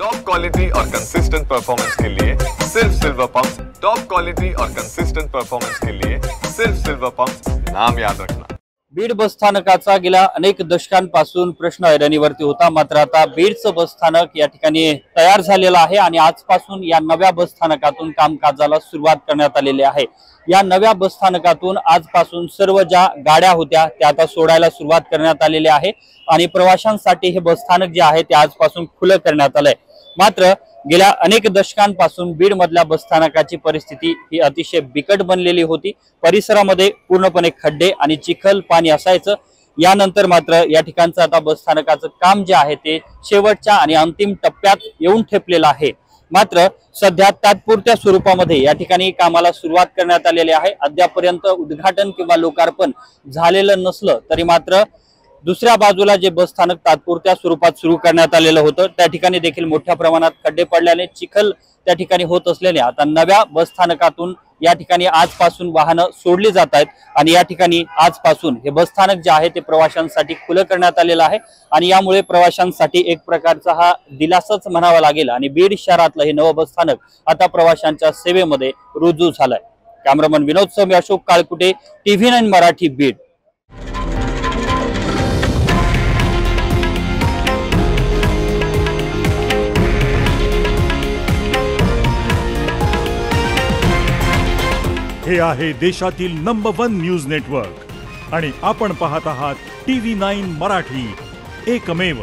Top quality और consistent performance के लिए सिर्फ सिल्वर पंप्स। टॉप क्वालिटी और कंसिस्टेंट परफॉर्मेंस के लिए सिर्फ सिल्वर पंप्स, नाम याद रखना। बीड बस स्थानकाचा गेल्या अनेक दशकांपासून प्रश्न ऐरणीवरती होता, मात्र आता बीडचं बस स्थानक या ठिकाणी तयार झालेलं आहे आणि आजपासून या नव्या बस स्थानकातून कामकाजाला सुरुवात करण्यात आलेली आहे। या नव्या बस स्थानकातून आजपासून सर्व ज्या गाड्या होत्या त्या आता सोडायला सुरुवात करण्यात आलेली आहे आणि प्रवाशांसाठी हे बस स्थानक जे आहे ते आजपासून खुलं करण्यात आलंय। मात्र गेल्या अनेक दशकांपासून बीड मधल्या बस स्थानकाची परिस्थिती ही अतिशय बिकट बनलेली होती। परिसरामध्ये पूर्णपणे खड्डे आणि चिखल पाणी असायचं। यानंतर मात्र या ठिकाणचं आता बस स्थानकाचं काम जे आहे ते शेवटच्या आणि अंतिम टप्प्यात येऊन ठेपलेलं आहे। मात्र सध्या तात्पुरत्या स्वरूपामध्ये या ठिकाणी कामाला सुरुवात करण्यात आलेली आहे। अद्यापर्यंत उद्घाटन किंवा लोकार्पण झालेलं नसलं तरी मात्र दुसऱ्या बाजूला जे बस स्थानक तात्पुरत्या स्वरूपात सुरू करण्यात आलेलं होतं त्या ठिकाणी देखील मोठ्या प्रमाणात खड्डे पडल्याने चिखल त्या ठिकाणी होत असल्याने आता नव्या बस स्थानकातून या ठिकाणी आजपासून वाहनं सोडली जात आहेत आणि या ठिकाणी आजपासून हे बस स्थानक जे आहे ते प्रवाशांसाठी खुलं करण्यात आलेलं आहे आणि यामुळे प्रवाशांसाठी एक प्रकारचा हा दिलासाच म्हणावा लागेल आणि बीड शहरातलं हे नवं बस स्थानक आता प्रवाशांच्या सेवेमध्ये रुजू झालंय। कॅमेरामन विनोद सौम्य, अशोक काळकुटे, TV9 मराठी, बीड। हे आहे देशातील नंबर 1 न्यूज नेटवर्क आणि आपण पाहत आहात TV9 मराठी, एकमेव।